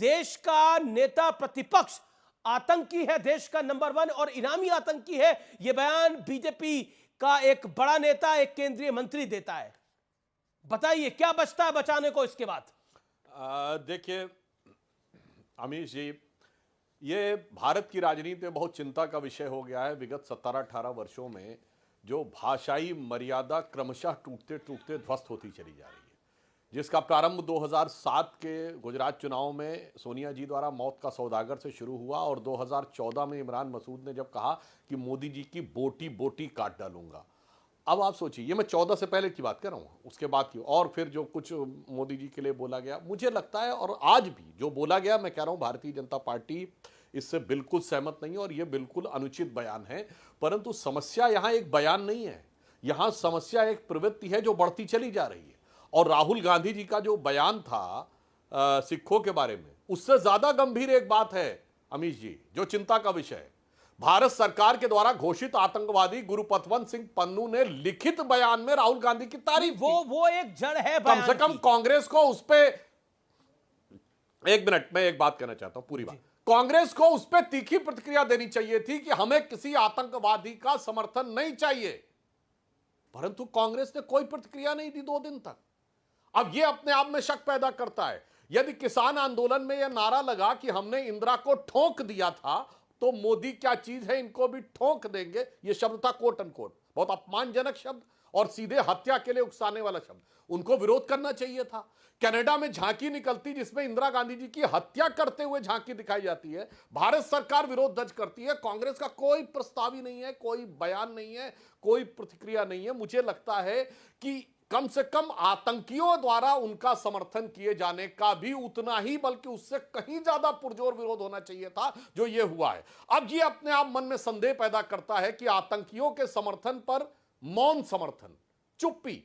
देश का नेता प्रतिपक्ष आतंकी है, देश का नंबर 1 और इनामी आतंकी है, यह बयान बीजेपी का एक बड़ा नेता, एक केंद्रीय मंत्री देता है। बताइए क्या बचता है बचाने को इसके बाद? देखिए अमीश जी, ये भारत की राजनीति में बहुत चिंता का विषय हो गया है। विगत 17-18 वर्षों में जो भाषाई मर्यादा क्रमशः टूटते टूटते ध्वस्त होती चली जा रही है, जिसका प्रारंभ 2007 के गुजरात चुनाव में सोनिया जी द्वारा मौत का सौदागर से शुरू हुआ और 2014 में इमरान मसूद ने जब कहा कि मोदी जी की बोटी बोटी काट डालूंगा। अब आप सोचिए, ये मैं 14 से पहले की बात कर रहा हूँ, उसके बाद की, और फिर जो कुछ मोदी जी के लिए बोला गया, मुझे लगता है और आज भी जो बोला गया, मैं कह रहा हूँ भारतीय जनता पार्टी इससे बिल्कुल सहमत नहीं है और ये बिल्कुल अनुचित बयान है। परंतु समस्या यहाँ एक बयान नहीं है, यहाँ समस्या एक प्रवृत्ति है जो बढ़ती चली जा रही है। और राहुल गांधी जी का जो बयान था सिखों के बारे में, उससे ज्यादा गंभीर एक बात है अमीश जी, जो चिंता का विषय है। भारत सरकार के द्वारा घोषित आतंकवादी गुरुपतवंत सिंह पन्नू ने लिखित बयान में राहुल गांधी की तारीफ की। वो एक जड़ है कम से कम कांग्रेस को उस पे, एक मिनट मैं एक बात कहना चाहता हूं, पूरी बात, कांग्रेस को उस पर तीखी प्रतिक्रिया देनी चाहिए थी कि हमें किसी आतंकवादी का समर्थन नहीं चाहिए, परंतु कांग्रेस ने कोई प्रतिक्रिया नहीं दी 2 दिन तक। अब यह अपने आप में शक पैदा करता है। यदि किसान आंदोलन में यह नारा लगा कि हमने इंदिरा को ठोक दिया था, तो मोदी क्या चीज है, इनको भी ठोक देंगे, यह शब्द था कोट अनकोट, बहुत अपमानजनक शब्द और सीधे हत्या के लिए उकसाने वाला शब्द। उनको विरोध करना चाहिए था। कनाडा में झांकी निकलती जिसमें इंदिरा गांधी जी की हत्या करते हुए झांकी दिखाई जाती है, भारत सरकार विरोध दर्ज करती है, कांग्रेस का कोई प्रस्ताव ही नहीं है, कोई बयान नहीं है, कोई प्रतिक्रिया नहीं है। मुझे लगता है कि कम से कम आतंकियों द्वारा उनका समर्थन किए जाने का भी उतना ही, बल्कि उससे कहीं ज्यादा पुरजोर विरोध होना चाहिए था जो यह हुआ है। अब ये अपने आप मन में संदेह पैदा करता है कि आतंकियों के समर्थन पर मौन समर्थन, चुप्पी,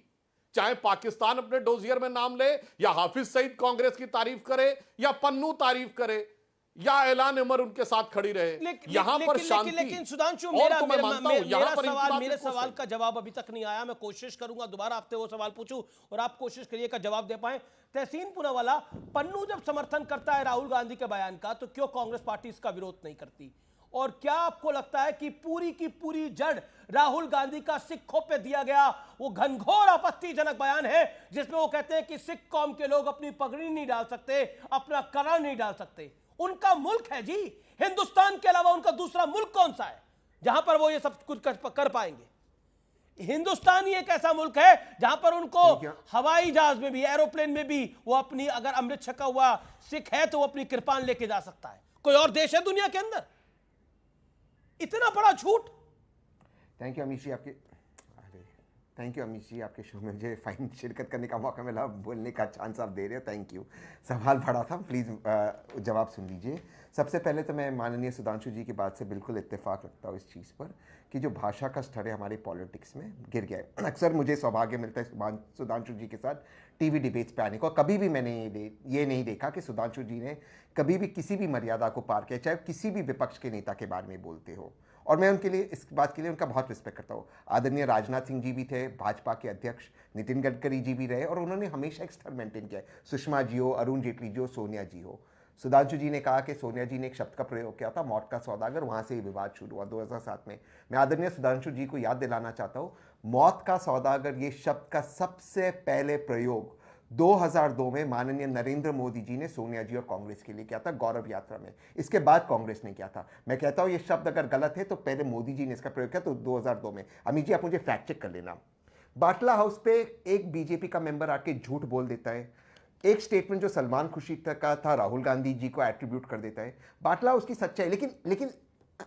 चाहे पाकिस्तान अपने डोजियर में नाम ले, या हाफिज सईद कांग्रेस की तारीफ करे, या पन्नू तारीफ करे, या ऐलान उमर उनके साथ खड़ी रहे, यहां पर शांति। लेकिन सुधांशु, मेरे सवाल का जवाब अभी तक नहीं आया। मैं कोशिश करूंगा दोबारा आपसे वो सवाल पूछूं और आप कोशिश करिए का जवाब दे पाए। तहसीन पूनावाला, पन्नू जब समर्थन करता है राहुल गांधी के बयान का, तो क्यों कांग्रेस पार्टी इसका विरोध नहीं करती? और क्या आपको लगता है कि पूरी की पूरी जड़ राहुल गांधी का सिखों पे दिया गया वो घनघोर आपत्तिजनक बयान है, जिसमें वो कहते हैं कि सिख कौम के लोग अपनी पगड़ी नहीं डाल सकते, अपना कड़ा नहीं डाल सकते? उनका मुल्क है जी, हिंदुस्तान के अलावा उनका दूसरा मुल्क कौन सा है जहां पर वो ये सब कुछ कर पाएंगे? हिंदुस्तान ही एक ऐसा मुल्क है जहां पर उनको हवाई जहाज में भी, एरोप्लेन में भी, वो अपनी, अगर अमृत छका हुआ सिख है तो वो अपनी कृपान लेके जा सकता है। कोई और देश है दुनिया के अंदर? इतना बड़ा झूठ। Thank you Amish ji, thank you Amish ji, आपके शो में मुझे फाइन शिरकत करने का मौका मिला, बोलने का चांस आप दे रहे हो, थैंक यू। सवाल बड़ा था, प्लीज़ जवाब सुन लीजिए। सबसे पहले तो मैं माननीय सुधांशु जी की बात से बिल्कुल इत्तेफाक रखता हूँ इस चीज़ पर कि जो भाषा का स्तर है हमारे पॉलिटिक्स में गिर गया है। अक्सर मुझे सौभाग्य मिलता है सुधांशु जी के साथ टीवी डिबेट्स पे आने को, कभी भी मैंने ये नहीं देखा कि सुधांशु जी ने कभी भी किसी भी मर्यादा को पार किया, चाहे किसी भी विपक्ष के नेता के बारे में बोलते हो। और मैं उनके लिए, इस बात के लिए उनका बहुत रिस्पेक्ट करता हूँ। आदरणीय राजनाथ सिंह जी भी थे, भाजपा के अध्यक्ष नितिन गडकरी जी भी रहे, और उन्होंने हमेशा एक स्तर मेंटेन किया है। सुषमा जी हो, अरुण जेटली जी हो, सोनिया जी हो। सुधांशु जी ने कहा कि सोनिया जी ने एक शब्द का प्रयोग किया था, मौत का सौदागर, वहाँ से ये विवाद शुरू हुआ 2007 में। मैं आदरणीय सुधांशु जी को याद दिलाना चाहता हूँ, मौत का सौदागर ये शब्द का सबसे पहले प्रयोग 2002 में माननीय नरेंद्र मोदी जी ने सोनिया जी और कांग्रेस के लिए किया था, गौरव यात्रा में। इसके बाद कांग्रेस ने किया था। मैं कहता हूं ये शब्द अगर गलत है तो पहले मोदी जी ने इसका प्रयोग किया, तो 2002 में। अमित जी आप मुझे फैक्ट चेक कर लेना। बाटला हाउस पे एक बीजेपी का मेंबर आके झूठ बोल देता है, एक स्टेटमेंट जो सलमान खुर्शीद का था राहुल गांधी जी को एट्रीब्यूट कर देता है। बाटला हाउस की सच्चाई, लेकिन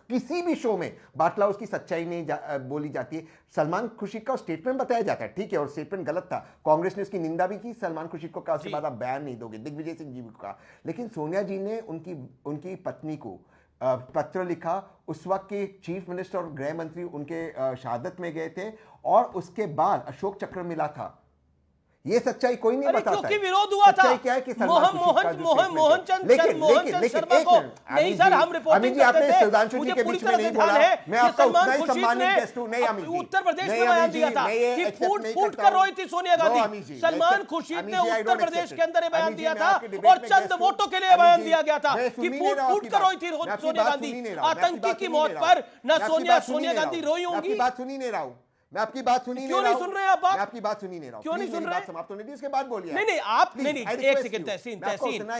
किसी भी शो में बाटला हाउस की सच्चाई नहीं बोली जाती है। सलमान खुर्शीद का स्टेटमेंट बताया जाता है, ठीक है, और स्टेटमेंट गलत था, कांग्रेस ने उसकी निंदा भी की, सलमान खुर्शीद को कहा उसके बाद आप बयान नहीं दोगे, दिग्विजय सिंह जी को कहा। लेकिन सोनिया जी ने उनकी पत्नी को पत्र लिखा, उस वक्त के चीफ मिनिस्टर और गृह मंत्री उनके शहादत में गए थे, और उसके बाद अशोक चक्र मिला था। ये सच्चाई कोई नहीं बताता क्योंकि है। विरोध हुआ था। सच्चाई क्या है कि सलमान खुर्शीद का जो statement है। मोहनचंद शर्मा को नहीं सर, हम रिपोर्टिंग करते थे, सुधांशु जी के बीच में नहीं बोला, मैं आपका उतना ही सम्मानित गेस्ट हूं। नहीं अमित जी, उत्तर प्रदेश में बयान दिया था कि फूट कर रोई थी सोनिया गांधी। सलमान खुर्शीद ने उत्तर प्रदेश के अंदर बयान दिया था और चंद वोटों के लिए बयान दिया गया था कि फूट कर रोई थी सोनिया गांधी। आतंकी की मौत पर न सोनिया गांधी रोई होंगी। बात सुनी नहीं रहा हूं मैं, आपकी बात सुनी क्यों नहीं सुन रहे आप? मैं आपकी बात सुनी नहीं रहा हूं। क्यों नहीं सुन रहे? समाप्त होने दी, उसके बाद बोलिए। नहीं आप नहीं एक सेकंड तहसीन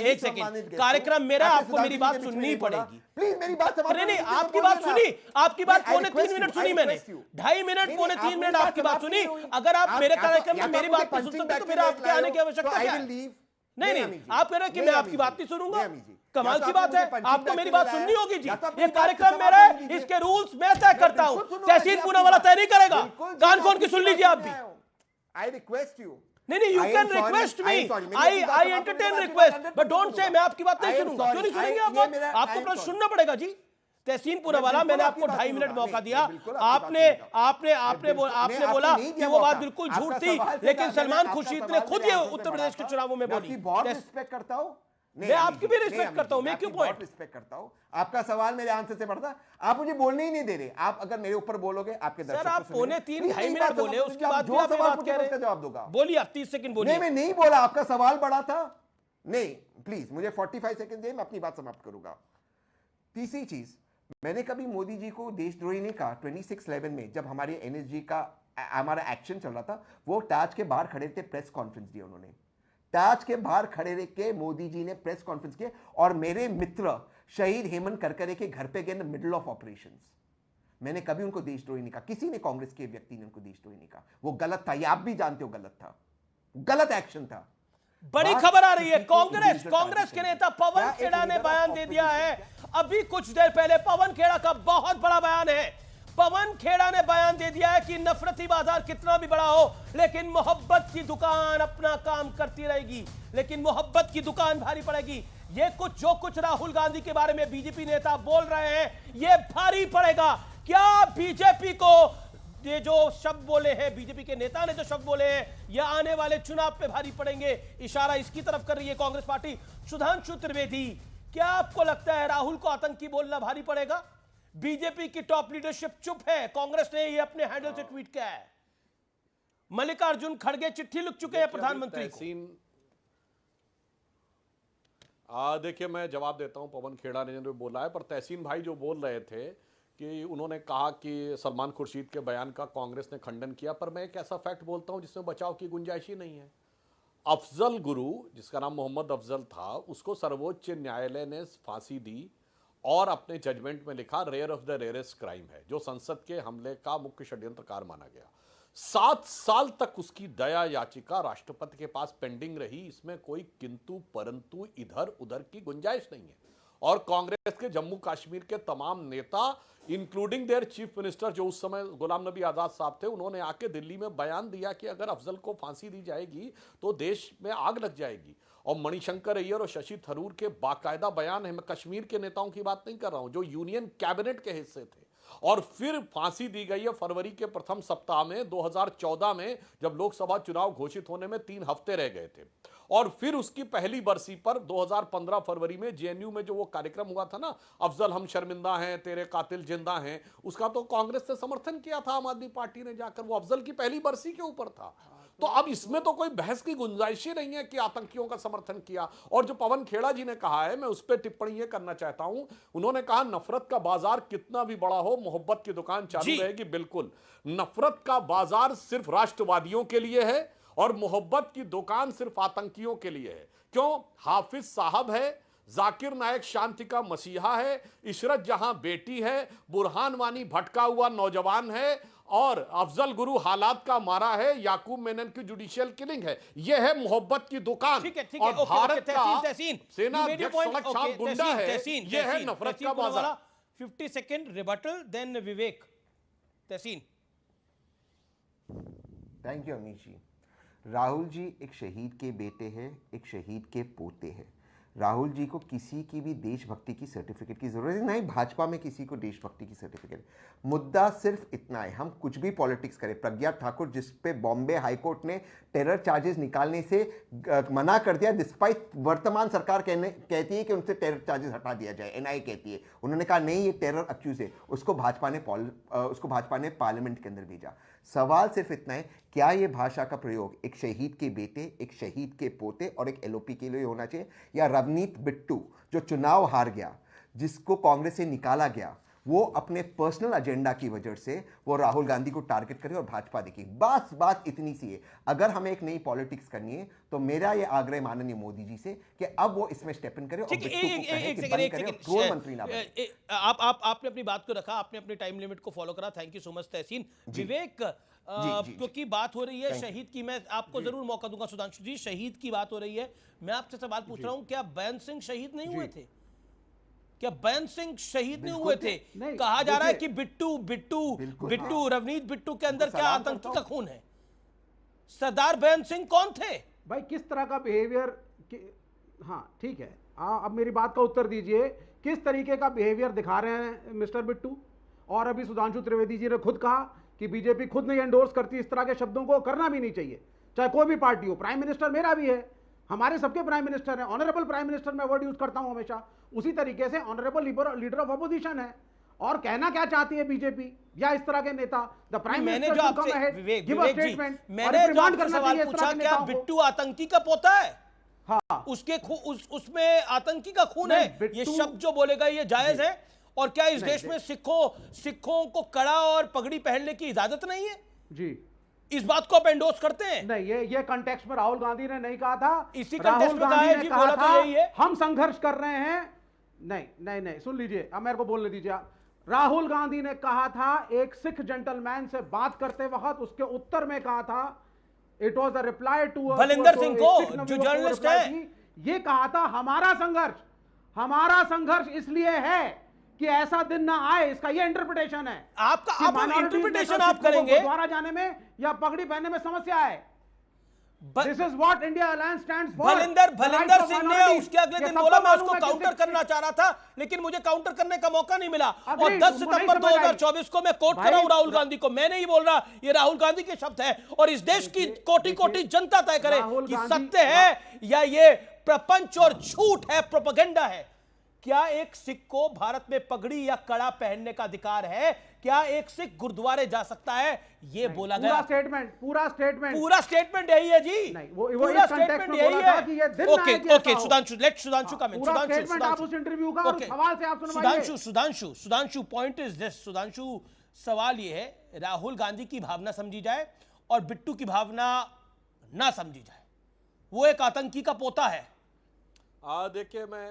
एक सेकंड, कार्यक्रम मेरा, आपको मेरी बात सुननी पड़ेगी प्लीज। मेरी बात समाप्त नहीं आपकी बात सुनी, आपकी बात पौने 3 मिनट सुनी मैंने, 2.5 मिनट पौने 3 मिनट आपकी बात सुनी। अगर आप मेरे कार्यक्रम में मेरी बात नहीं सुन सकते तो मेरा आपके आने की आवश्यकता क्या है? नहीं आप कह रहे हैं कि मैं आपकी बात नहीं सुनूंगा, कमाल की बात है। आपको मेरी बात सुननी होगी जी, ये कार्यक्रम मेरा है, इसके रूल्स मैं तय करता हूं, तहसीन पूनावाला तय नहीं करेगा। कान खोल के सुन लीजिए आप भी। I request you. नहीं you can request me, I entertain request, but don't say मैं आपकी बात नहीं सुनूंगा। क्यों नहीं सुनेंगे आप? आपको प्रश्न सुनना पड़ेगा जी। तहसीन पूनावाला, मैंने आपको 2.5 मिनट मौका दिया, आपने बोला कि वो बात बिल्कुल झूठ थी, लेकिन सलमान खुर्शीद ने खुद ये उत्तर प्रदेश के चुनावों में बोली। बहुत रिस्पेक्ट करता हूं मैं, आपकी भी रिस्पेक्ट करता हूं, मैं क्यों पॉइंट रिस्पेक्ट करता हूं। आपका सवाल मेरे आंसर से बढ़ता, आप मुझे बोलने ही नहीं दे रहे। आप अगर मेरे ऊपर बोलोगे, आपके दर्शक सर आप पौने 3-2.5 मिनट बोले, उसके बाद भी आप बात कह रहे हैं, जवाब दूंगा। बोलिए आप 30 सेकंड बोलिए। नहीं मैं नहीं बोला, आपका सवाल बड़ा था। नहीं प्लीज मुझे 45 सेकंड दे, मैं अपनी बात समाप्त करूंगा। तीसरी चीज, मैंने कभी मोदी जी को देशद्रोही नहीं कहा। 26/11 में जब हमारी एनएसजी का हमारा एक्शन चल रहा था, वो ताज के बाहर खड़े थे, प्रेस कॉन्फ्रेंस दी उन्होंने। ताज के बाहर खड़े रह के मोदी जी ने प्रेस कॉन्फ्रेंस किए और मेरे मित्र शहीद हेमंत करकरे के घर पे गए इन मिडल ऑफ ऑपरेशंस। मैंने कभी उनको देशद्रोही नहीं कहा, किसी ने, कांग्रेस के व्यक्ति ने उनको देशद्रोही नहीं कहा। वो गलत था, ये आप भी जानते हो गलत था, गलत एक्शन था। बड़ी खबर आ रही है, कांग्रेस के नेता पवन खेड़ा ने बयान दे दिया है। अभी कुछ देर पहले पवन खेड़ा का बहुत बड़ा बयान है। पवन खेड़ा ने बयान दे दिया है कि नफरती बाजार कितना भी बड़ा हो, लेकिन मोहब्बत की दुकान अपना काम करती रहेगी, लेकिन मोहब्बत की दुकान भारी पड़ेगी। ये जो कुछ राहुल गांधी के बारे में बीजेपी नेता बोल रहे हैं, ये भारी पड़ेगा। क्या बीजेपी को ये जो शब्द बोले हैं, बीजेपी के नेता ने जो शब्द बोले हैं, ये आने वाले चुनाव पे भारी पड़ेंगे? इशारा इसकी तरफ कर रही है कांग्रेस पार्टी। सुधांशु त्रिवेदी, क्या आपको लगता है राहुल को आतंकी बोलना भारी पड़ेगा? बीजेपी की टॉप लीडरशिप चुप है, कांग्रेस ने ये अपने हैंडल से ट्वीट किया है। मल्लिकार्जुन खड़गे चिट्ठी लिख चुके हैं प्रधानमंत्री को। देखिए मैं जवाब देता हूं, पवन खेड़ा ने जो बोला है, पर तहसीन भाई जो बोल रहे थे कि उन्होंने कहा कि सलमान खुर्शीद के बयान का कांग्रेस ने खंडन किया, पर मैं एक ऐसा फैक्ट बोलता हूं जिसमें बचाव की गुंजाइश ही नहीं है। अफजल गुरु, जिसका नाम मोहम्मद अफजल था, उसको सर्वोच्च न्यायालय ने फांसी दी और अपने जजमेंट में लिखा rare of the rarest crime है, जो संसद के हमले का मुख्य षड्यंत्रकार माना गया। 7 साल तक उसकी दया याचिका राष्ट्रपति के पास पेंडिंग रही, इसमें कोई किंतु परंतु इधर उधर की गुंजाइश नहीं है। और कांग्रेस के जम्मू कश्मीर के तमाम नेता, इंक्लूडिंग देयर चीफ मिनिस्टर जो उस समय गुलाम नबी आजाद साहब थे, उन्होंने आके दिल्ली में बयान दिया कि अगर अफजल को फांसी दी जाएगी तो देश में आग लग जाएगी। और मणिशंकर अय्यर और शशि थरूर के बाकायदा बयान है, मैं कश्मीर के नेताओं की बात नहीं कर रहा हूं, जो यूनियन कैबिनेट के हिस्से थे। और फिर फांसी दी गई है फरवरी के प्रथम सप्ताह में 2014 में, जब लोकसभा चुनाव घोषित होने में 3 हफ्ते रह गए थे। और फिर उसकी पहली बरसी पर 2015 फरवरी में जेएनयू में जो वो कार्यक्रम हुआ था ना, अफजल हम शर्मिंदा हैं, तेरे कातिल जिंदा हैं, उसका तो कांग्रेस ने समर्थन किया था, आम आदमी पार्टी ने जाकर, वो अफजल की पहली बरसी के ऊपर था। तो अब इसमें तो कोई बहस की गुंजाइश ही नहीं है कि आतंकियों का समर्थन किया। और जो पवन खेड़ा जी ने कहा है, मैं उस पर टिप्पणी ये करना चाहता हूं, उन्होंने कहा नफरत का बाजार कितना भी बड़ा हो, मोहब्बत की दुकान चालू रहेगी। बिल्कुल, नफरत का बाजार सिर्फ राष्ट्रवादियों के लिए है और मोहब्बत की दुकान सिर्फ आतंकियों के लिए है। क्यों? हाफिज साहब है, जाकिर नायक शांति का मसीहा है, इशरत जहां बेटी है, बुरहान वानी भटका हुआ नौजवान है, और अफजल गुरु हालात का मारा है, याकूब मेनन की जुडिशियल किलिंग है। यह है मोहब्बत की दुकान। ठीक है, और भारत का तहसीन सेना अध्यक्ष गुंडा है, यह है नफरत का बाजार। 50 second rebuttal, then Vivek. Tehseen. Thank you Amish ji. Rahul ji एक शहीद के बेटे हैं, एक शहीद के पोते हैं। राहुल जी को किसी की भी देशभक्ति की सर्टिफिकेट की जरूरत है, नहीं भाजपा में किसी को देशभक्ति की सर्टिफिकेट। मुद्दा सिर्फ इतना है, हम कुछ भी पॉलिटिक्स करें, प्रज्ञा ठाकुर जिस पे बॉम्बे हाईकोर्ट ने टेरर चार्जेस निकालने से मना कर दिया, डिस्पाइट वर्तमान सरकार कहती है कि उनसे टेरर चार्जेस हटा दिया जाए, एनआईए कहती है, उन्होंने कहा नहीं ये टेरर अक्यूज है, उसको भाजपा ने पार्लियामेंट के अंदर भेजा। सवाल सिर्फ इतना है, क्या ये भाषा का प्रयोग एक शहीद के बेटे, एक शहीद के पोते और एक एलओपी के लिए होना चाहिए, या रवनीत बिट्टू जो चुनाव हार गया, जिसको कांग्रेस से निकाला गया, वो अपने पर्सनल एजेंडा की वजह से वो राहुल गांधी को टारगेट करे और भाजपा देखी। बस बात इतनी सी है। अगर हमें एक नई पॉलिटिक्स करनी है तो मेरा ये आग्रह माननीय मोदी जी से कि अब वो इसमें स्टेप इन करे और बिट्टू को कहे कि बंद करे और ट्रोल मंत्री ना बने। आपने अपनी बात को रखा, आपने अपनी टाइम लिमिट को फॉलो करा, थैंक यू सो मच तहसीन। विवेक, क्योंकि बात हो रही है शहीद की, मैं आपको जरूर मौका दूंगा। सुधांशु जी, शहीद की बात हो रही है, मैं आपसे सवाल पूछ रहा हूं, क्या बैन सिंह शहीद नहीं हुए थे? क्या बैन सिंह शहीद नहीं हुए थे? कहा जा रहा है कि बिट्टू रवनीत बिट्टू के अंदर क्या आतंकी का खून है? सरदार बैन सिंह कौन थे भाई? किस तरह का बिहेवियर? हाँ ठीक है, अब मेरी बात का उत्तर दीजिए, किस तरीके का बिहेवियर दिखा रहे हैं मिस्टर बिट्टू? और अभी सुधांशु त्रिवेदी जी ने खुद कहा कि बीजेपी खुद नहीं एंडोर्स करती इस तरह के शब्दों को, करना भी नहीं चाहिए, चाहे कोई भी पार्टी हो। प्राइम मिनिस्टर मेरा भी है, हमारे सबके प्राइम मिनिस्टर है, ऑनरेबल प्राइम मिनिस्टर मैं वर्ड यूज करता हूं हमेशा। उसी तरीके से ऑनरेबल लीडर ऑफ अपोजिशन है। और कहना क्या चाहती है बीजेपी या इस तरह के नेता? द प्राइम मिनिस्टर जो आपसे मैंने जो आपसे सवाल पूछा, क्या बिट्टू आतंकी का पोता है? हाँ, उसमें आतंकी का खून है, ये शब्द जो बोलेगा ये जायज है? और क्या इस देश में सिखों को कड़ा और पगड़ी पहनने की इजाजत नहीं है? जी, इस बात को आप एंडोर्स करते हैं? नहीं, ये कॉन्टेक्स्ट में राहुल गांधी ने नहीं कहा था। इसी कॉन्टेक्स्ट में कहा है जी, बोला तो यही है, हम संघर्ष कर रहे हैं। नहीं, सुन लीजिए, अब मेरे को बोलने दीजिए। राहुल गांधी ने कहा था, एक सिख जेंटलमैन से बात करते वक्त उसके उत्तर में कहा था, it was a reply to Bhalinder Singh को, जो जर्नलिस्ट है, ये कहा था हमारा संघर्ष इसलिए है कि ऐसा दिन ना आए, इसका ये इंटरप्रिटेशन है। आपका इंटरप्रिटेशन आप करेंगे द्वारा जाने में या पगड़ी पहनने में समस्या है। This is what India Alliance stands for. Bhalinder Singh ने उसके अगले दिन बोला, मैं उसको काउंटर करना चाह रहा था, लेकिन मुझे काउंटर करने का मौका नहीं मिला। और 10 सितंबर 2024 को मैं कोट कर रहा हूं राहुल गांधी को, मैं नहीं बोल रहा, ये राहुल गांधी के शब्द है। और इस देश की कोटि जनता तय करे कि सत्य है या ये प्रपंच और झूठ है, प्रोपेगेंडा है। क्या एक सिख को भारत में पगड़ी या कड़ा पहनने का अधिकार है? क्या एक सिख गुरुद्वारे जा सकता है? ये बोला गया। पूरा स्टेटमेंट यही है जी। पूरा स्टेटमेंट यही है। ओके, सुधांशु का Sudhanshu point is this. Sudhanshu, सवाल ये है, राहुल गांधी की भावना समझी जाए और बिट्टू की भावना ना समझी जाए। वो एक आतंकी का पोता है। देखिए, मैं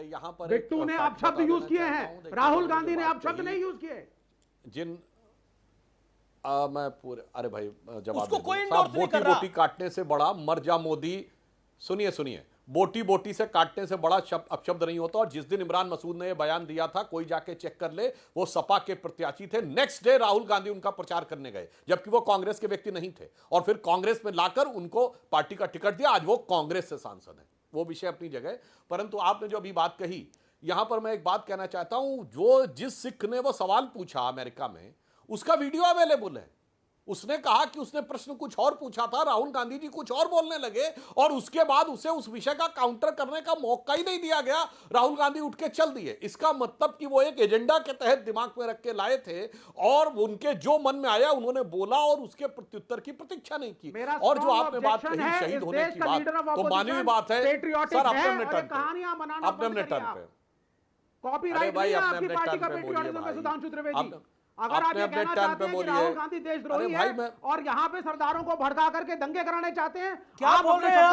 यहां पर बिट्टू ने आप शब्द यूज किए हैं, राहुल गांधी ने आप शब्द नहीं यूज किए। मैं पूरे, अरे भाई जवाब उसको कोई इंडोर्स नहीं कर रहा। बोटी काटने से बड़ा मर जा मोदी। सुनिए, बोटी से काटने से बड़ा अपशब्द नहीं होता। और जिस दिन इमरान मसूद ने यह बयान दिया था, कोई जाके चेक कर ले, वो सपा के प्रत्याशी थे। नेक्स्ट डे राहुल गांधी उनका प्रचार करने गए, जबकि वो कांग्रेस के व्यक्ति नहीं थे, और फिर कांग्रेस में लाकर उनको पार्टी का टिकट दिया। आज वो कांग्रेस से सांसद है। वो विषय अपनी जगह, परंतु आपने जो अभी बात कही, यहां पर मैं एक बात कहना चाहता हूं। जो जिस सिख ने वो सवाल पूछा अमेरिका में, उसका वीडियो अवेलेबल है। उसने कहा कि उसने प्रश्न कुछ और पूछा था, राहुल गांधी जी कुछ और बोलने लगे, और उसके बाद उसे उस विषय का काउंटर करने का मौका ही नहीं दिया गया। राहुल गांधी उठ के चल दिए। इसका मतलब कि वो एक एजेंडा के तहत दिमाग में रख के लाए थे, और उनके जो मन में आया उन्होंने बोला, और उसके प्रत्युत्तर की प्रतीक्षा नहीं की। और जो आपने बात कही शहीद होने की बात, तो मानवीय बात है सर। अपने अपने टर्न पे कॉपीराइट नहीं है आपकी पार्टी का पेट्रियटिज्म पे, सुधांशु त्रिवेदी। अगर आप ये कहना चाहते हैं कि राहुल गांधी देशद्रोही है और यहाँ पे सरदारों को भड़का करके दंगे कराने चाहते हैं, क्या बोल रहे हैं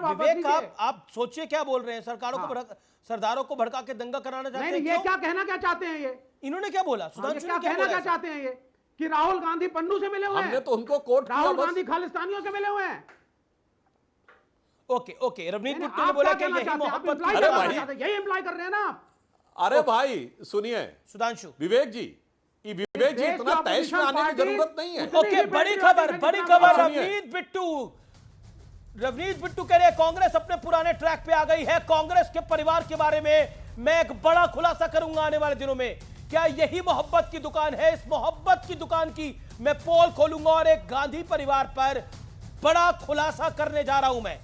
विवेक? आप सोचिए क्या बोल रहे हैं। सरदारों को भड़का के दंगा कराना चाहते हैं? ये क्या कहना क्या चाहते हैं? ये इन्होंने क्या बोला? सुधांशु क्या कहना क्या चाहते हैं? ये कि राहुल गांधी पन्नू से मिले हुए हैं। हमने तो उनको कोर्ट, राहुल गांधी खालिस्तानियों से मिले हुए हैं। ओके, रवनीत बिट्टू ने बोला कि यही मोहब्बत, यही इंप्लाई कर रहे हैं ना आप। अरे भाई सुनिए सुधांशु, विवेक जी इतना तैश में आने की जरूरत नहीं है। ओके, बड़ी खबर रवनीत बिट्टू रवनीत बिट्टू कह रहे हैं कांग्रेस अपने पुराने ट्रैक पे आ गई है। कांग्रेस के परिवार के बारे में मैं एक बड़ा खुलासा करूंगा आने वाले दिनों में। क्या यही मोहब्बत की दुकान है? इस मोहब्बत की दुकान की मैं पोल खोलूंगा और एक गांधी परिवार पर बड़ा खुलासा करने जा रहा हूं मैं,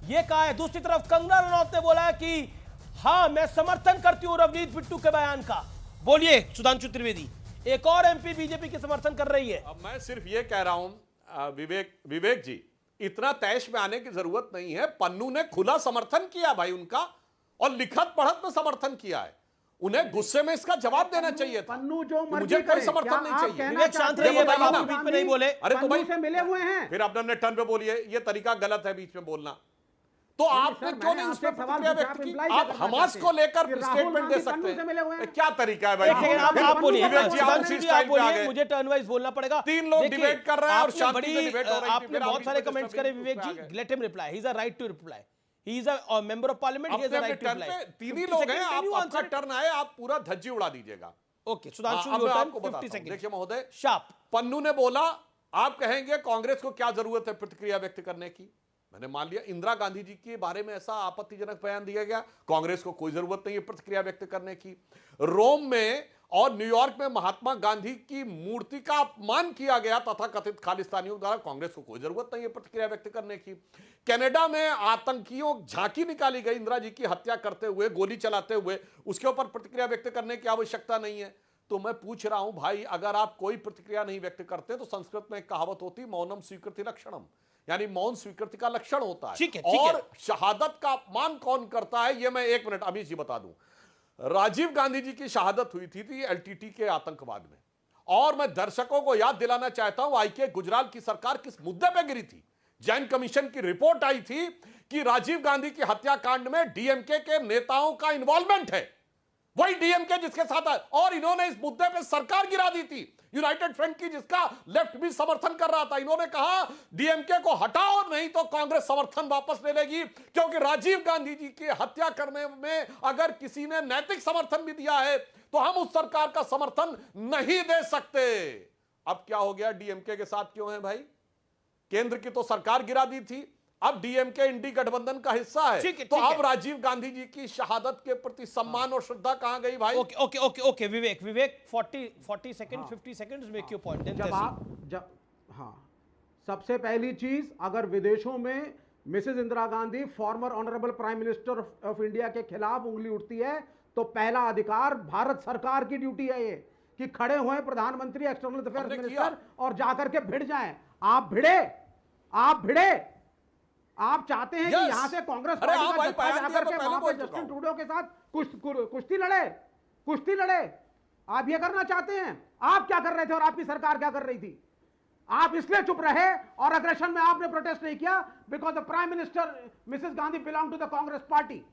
ये कहा है। दूसरी तरफ कंगना रनौत ने बोला है कि हां मैं समर्थन करती हूं रवनीत बिट्टू के बयान का। बोलिए सुधांशु त्रिवेदी, एक और एमपी बीजेपी के समर्थन कर रही है। अब मैं सिर्फ ये कह रहा हूं विवेक जी, इतना तैश में आने की जरूरत नहीं है। पन्नू ने खुला समर्थन किया भाई उनका, और लिखत पढ़त में समर्थन किया है। उन्हें गुस्से में इसका जवाब देना चाहिए था। पन्नू जो मुझे कोई समर्थन नहीं चाहिए। विवेक शांत रहिए, आप बीच में नहीं बोले। अरे तो भाई से मिले हुए हैं, फिर आपने अपने टर्न पे बोलिए, ये तरीका गलत है बीच में बोलना। तो आपने क्यों नहीं उस पर प्रतिक्रिया व्यक्त की? आप हमास को लेकर स्टेटमेंट दे सकते हैं, क्या तरीका है भाई? आप बोलिए, सुधांशु जी आप बोलिए, मुझे टर्न वाइज बोलना पड़ेगा। तीन लोग डिबेट कर रहे हैं और शांति से डिबेट हो रही है। आपने बहुत सारे कमेंट्स करे Vivek ji, let him reply, he is a right to reply, he is a member of parliament, he has a right to reply. तीन ही लोग हैं, आपका टर्न आए, आप पूरा धज्जी उड़ा दीजिएगा। ओके सुधांशु, अब योर मैं टर्न, आपको बताता 50 हूं। सेकंड। देखिए महोदय, शार्प। पन्नू ने बोला, आप कहेंगे कांग्रेस को क्या जरूरत है प्रतिक्रिया व्यक्त करने की। मैंने मान लिया इंदिरा गांधी जी के बारे में ऐसा आपत्तिजनक बयान दिया गया, कांग्रेस को कोई जरूरत नहीं है प्रतिक्रिया व्यक्त करने की। रोम में और न्यूयॉर्क में महात्मा गांधी की मूर्ति का अपमान किया गया तथा कथित खालिस्तानियों द्वारा, कांग्रेस को कोई जरूरत नहीं है प्रतिक्रिया व्यक्त करने की। कनाडा में आतंकियों झांकी निकाली गई इंदिरा जी की हत्या करते हुए, गोली चलाते हुए, उसके ऊपर प्रतिक्रिया व्यक्त करने की आवश्यकता नहीं है। तो मैं पूछ रहा हूं भाई, अगर आप कोई प्रतिक्रिया नहीं व्यक्त करते तो संस्कृत में एक कहावत होती, मौनम स्वीकृति लक्षणम, यानी मौन स्वीकृति का लक्षण होता है। ठीक है, और शहादत का अपमान कौन करता है, यह मैं 1 मिनट अमीश जी बता दूं। राजीव गांधी जी की शहादत हुई थी एलटीटी के आतंकवाद में, और मैं दर्शकों को याद दिलाना चाहता हूं आईके गुजराल की सरकार किस मुद्दे पे गिरी थी। जैन कमीशन की रिपोर्ट आई थी कि राजीव गांधी की हत्याकांड में डीएमके के नेताओं का इन्वॉल्वमेंट है, वही डीएमके जिसके साथ है, और इन्होंने इस मुद्दे पे सरकार गिरा दी थी यूनाइटेड फ्रंट की, जिसका लेफ्ट भी समर्थन कर रहा था। इन्होंने कहा डीएमके को हटाओ, नहीं तो कांग्रेस समर्थन वापस ले लेगी, क्योंकि राजीव गांधी जी की हत्या करने में अगर किसी ने नैतिक समर्थन भी दिया है तो हम उस सरकार का समर्थन नहीं दे सकते। अब क्या हो गया, डीएमके के साथ क्यों है भाई? केंद्र की तो सरकार गिरा दी थी, अब डीएमके इंडी गठबंधन का हिस्सा है। तो अब राजीव गांधी जी की शहादत के प्रति सम्मान और श्रद्धा कहां गई भाई? Okay okay okay okay Vivek 40 second, 50 seconds, make your point. सबसे पहली चीज, अगर विदेशों में Mrs Indira Gandhi former honourable prime minister of India के खिलाफ उंगली उठती है तो पहला अधिकार भारत सरकार की ड्यूटी है ये कि खड़े हुए प्रधानमंत्री, एक्सटर्नल अफेयर्स मिनिस्टर और जाकर के भिड़ जाएं। आप भिड़े, आप चाहते हैं कि यहां से कांग्रेस पार्टी का जाकर के वहां पे जस्टिन ट्रूडो के साथ कुश्ती लड़े। आप ये करना चाहते हैं? आप क्या कर रहे थे और आपकी सरकार क्या कर रही थी? आप इसलिए चुप रहे और अग्रेशन में आपने प्रोटेस्ट नहीं किया because the prime minister Mrs Gandhi belong to the Congress party,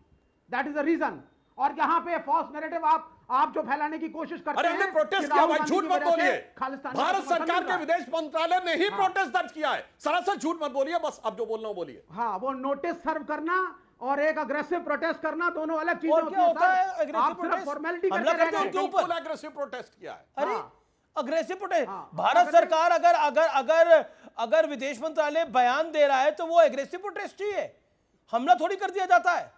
that is the reason. और यहां पे फॉल्स नैरेटिव आप जो फैलाने की कोशिश करते हैं। हमने प्रोटेस्ट किया भाई, झूठ मत बोलिए। भारत सरकार के विदेश मंत्रालय ने ही प्रोटेस्ट दर्ज किया है, सरासर झूठ मत बोलिए। बस अब जो बोलना हो बोलिए। हाँ, वो नोटिस सर्व करना और एक अग्रेसिव प्रोटेस्ट करना दोनों अलग चीजें होती हैं। आप सिर्फ फॉर्मेलिटी करते रह गए। बिल्कुल एग्रेसिव प्रोटेस्ट किया है। अरे अग्रेसिव प्रोटेस्ट, भारत सरकार अगर विदेश मंत्रालय बयान दे रहा है तो वो एग्रेसिव प्रोटेस्ट ही है, हमला थोड़ी कर दिया जाता है।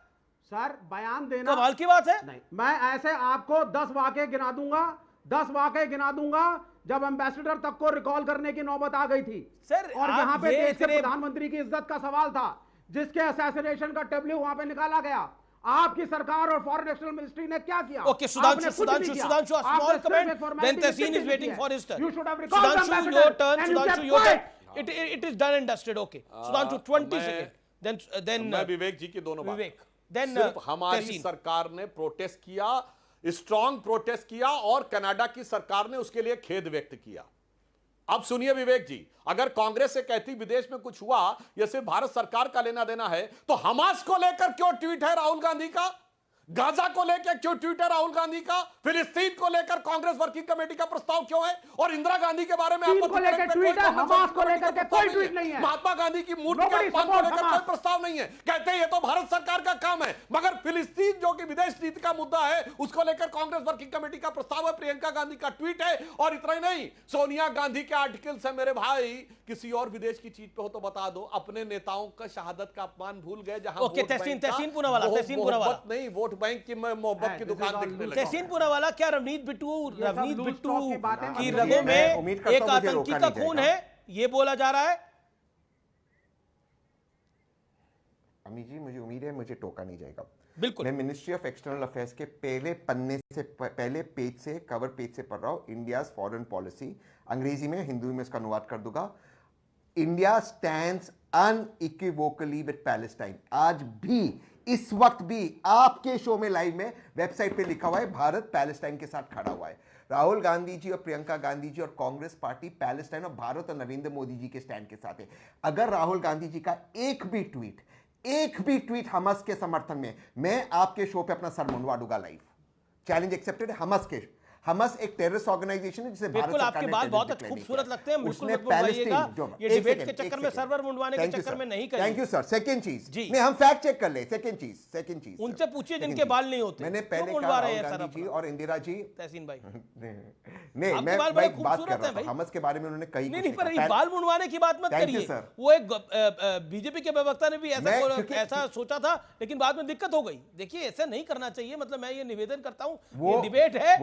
सर, बयान देना कमाल की बात है। नहीं, मैं ऐसे आपको 10 वाकये गिना दूंगा जब एम्बेसडर तक को रिकॉल करने की नौबत आ गई थी सर। और यहाँ पे देश के प्रधानमंत्री की इज्जत का सवाल था, जिसके असैसिनेशन का टेबलू वहां पे निकाला गया। आपकी सरकार और फॉरेन एक्सटर्नल मिनिस्ट्री ने क्या किया? Okay Sudhanshu, small comment, then Tahseen is waiting for his turn. Sudhanshu, your turn. Sudhanshu, your turn. It is done and dusted. Okay Sudhanshu, 20 second, then मैं विवेक जी की दोनों बात। विवेक, देन सिर्फ हमारी सरकार ने प्रोटेस्ट किया, स्ट्रॉन्ग प्रोटेस्ट किया, और कनाडा की सरकार ने उसके लिए खेद व्यक्त किया। अब सुनिए विवेक जी, अगर कांग्रेस से कहती विदेश में कुछ हुआ, यह सिर्फ भारत सरकार का लेना देना है, तो हमास को लेकर क्यों ट्वीट है राहुल गांधी का? गाजा को लेकर क्यों ट्वीट है राहुल गांधी का? फिलिस्तीन को लेकर कांग्रेस वर्किंग कमेटी का प्रस्ताव क्यों है? और इंदिरा गांधी के बारे में चीन को लेकर ट्वीट है, हमास को लेकर के कोई ट्वीट नहीं है। महात्मा गांधी की मूर्ति के अपमान को लेकर कोई प्रस्ताव नहीं है। कहते हैं ये तो भारत सरकार का काम है, मगर फिलिस्तीन जो कि विदेश नीति का मुद्दा है उसको लेकर कांग्रेस वर्किंग कमेटी का प्रस्ताव है, प्रियंका गांधी का ट्वीट है। और इतना ही नहीं, सोनिया गांधी के आर्टिकल्स है। मेरे भाई, किसी और विदेश की चीज पे हो तो बता दो। अपने नेताओं का शहादत का अपमान भूल गए, जहां तहसीन पूनावाला नहीं, वोट बैंक की मोहब्बत की दुकान दिखने लगी। तहसीन पूनावाला, क्या रवनीत बिट्टू की मैं रगों में उम्मीद करता एक हूं मुझे आतंकी रोका का नहीं खून जाएगा। है, ये बोला जा रहा है? अमित जी, मुझे उम्मीद है मुझे टोका नहीं जाएगा। बिल्कुल। मैं मिनिस्ट्री ऑफ एक्सटर्नल अफेयर्स के पहले पेज से, कवर पेज से पढ़ रहा हूं। इंडियाज फॉरेन पॉलिसी, अंग्रेजी में, हिंदी में इसका अनुवाद कर दूंगा। India stands unequivocally with Palestine. आज भी, इस वक्त भी आपके शो में लाइव में वेबसाइट पे लिखा हुआ है, भारत पैलेस्टाइन के साथ खड़ा हुआ है। राहुल गांधी जी और प्रियंका गांधी जी और कांग्रेस पार्टी पैलेस्टाइन और भारत और नरेंद्र मोदी जी के स्टैंड के साथ है। अगर राहुल गांधी जी का एक भी ट्वीट हमास के समर्थन में, मैं आपके शो पे अपना सर मुंडवा दूंगा लाइव। Challenge accepted. हमास एक टेररिस्ट ऑर्गेनाइजेशन है जिसे भारत बिल्कुल, सरकार आपके ने बात बहुत terrorist declare खूबसूरत किया। लगते हैं, बिल्कुल उसने मत बोलिएगा। पैलेस्टीन ये डिबेट के चक्कर में, सर्वर मुंडवाने के चक्कर में नहीं करिए। Thank you sir. सेकंड चीज जी। नहीं, हम फैक्ट चेक कर ले। सेकंड चीज उनसे पूछिए जिनके बाल नहीं होते। मैंने क्यों पहले मुंडवा कहा रहे हैं राहुल सर गांधी जी अपना? और इंदिरा जी तहसीन भाई, नहीं, आपके मैं बाल बड़े एक बात कर खूबसूरत रहा हैं था भाई। हमस के बारे में उन्होंने कई नहीं कुछ नहीं, पर लिखा। ये बाल मुंडवाने की बात मत Thank you, करिए। sir. वो एक बीजेपी के प्रवक्ता ने भी ऐसा सोचा था, लेकिन बाद में दिक्कत हो गई। देखिए, ऐसा नहीं करना चाहिए। मतलब मैं ये निवेदन करता हूँ, ये डिबेट है,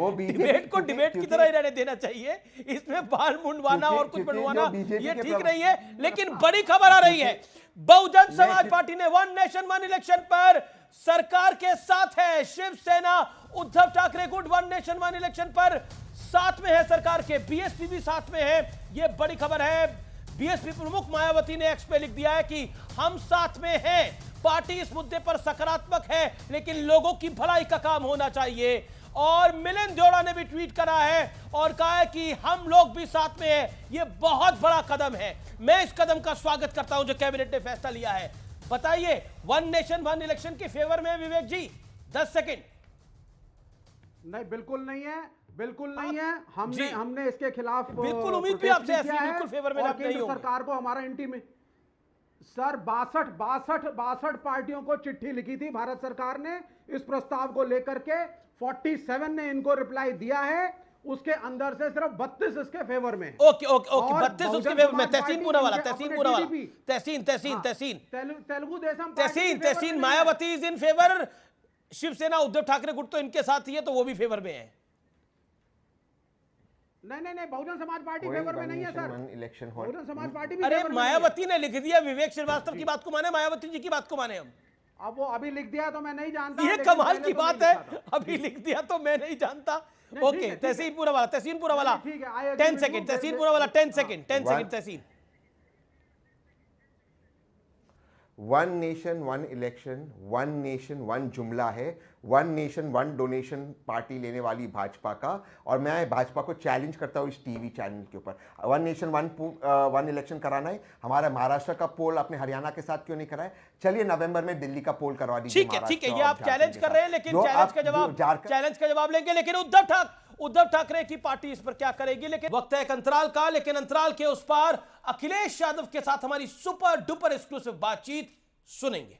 डिबेट को डिबेट की तरह ही रहने देना चाहिए। इसमें बाल मुंडवाना और कुछ बनवाना ये ठीक नहीं है। लेकिन बड़ी खबर आ रही है, बहुजन समाज पार्टी ने वन नेशन वन इलेक्शन पर सरकार के साथ है। शिवसेना, उद्धव ठाकरे गुट वन नेशन वन इलेक्शन पर साथ में है सरकार के। बीएसपी भी साथ में है, ये बड़ी खबर है। बीएसपी प्रमुख मायावती ने एक्स पे लिख दिया है कि हम साथ में हैं, पार्टी इस मुद्दे पर सकारात्मक है, लेकिन लोगों की भलाई का काम होना चाहिए। और मिलिंद देवड़ा ने भी ट्वीट करा है और कहा है कि हम लोग भी साथ में हैं। ये बहुत बड़ा कदम है, मैं इस कदम का स्वागत करता हूं जो कैबिनेट ने फैसला लिया है। बताइए, वन नेशन वन इलेक्शन के फेवर में विवेक जी 10 सेकंड। नहीं, बिल्कुल नहीं है, बिल्कुल नहीं है। हमने इसके खिलाफ बिल्कुल उम्मीद भी आपसे ऐसी, बिल्कुल फेवर में आप नहीं होंगे। सरकार को हमारा इंटीमेट सर 62 पार्टियों को चिट्ठी लिखी थी भारत सरकार ने इस प्रस्ताव को लेकर के। 47 ने इनको रिप्लाई दिया है, उसके अंदर से सिर्फ 32 इसके फेवर में। ओके 32 उसके फेवर में। Tehseen Poonawalla, Tehseen Mayawati is in favour. Shiv Sena, Uddhav Thackeray गुट तो इनके साथ ही है, तो वो भी फेवर में है। नहीं, बहुजन समाज पार्टी फेवर में नहीं है sir. Election Bahujan Samaj party भी अरे फेवर में मायावती ने लिख दिया, विवेक श्रीवास्तव की बात को माने, मायावती जी की बात को माने हम। अब वो अभी लिख दिया तो मैं नहीं जानता। ये कमाल की बात है, अभी लिख दिया तो मैं नहीं जानता। Okay, Tehseen Poonawalla 10 second. Tehseen Poonawalla 10 second Tehseen. One nation one election, one nation one जुमला है। One nation one donation party लेने वाली भाजपा का, और मैं भाजपा को चैलेंज करता हूँ इस टीवी चैनल के ऊपर। वन नेशन वन इलेक्शन कराना है। हमारा महाराष्ट्र का पोल अपने हरियाणा के साथ क्यों नहीं कराए? चलिए नवंबर में दिल्ली का पोल करवा दीजिए। ठीक है, ये आप चैलेंज कर रहे हैं, लेकिन चैलेंज का जवाब लेंगे। लेकिन उद्धव ठाकरे की पार्टी इस पर क्या करेगी? लेकिन वक्त है एक अंतराल का, लेकिन अंतराल के उस पार अखिलेश यादव के साथ हमारी सुपर डुपर एक्सक्लूसिव बातचीत सुनेंगे।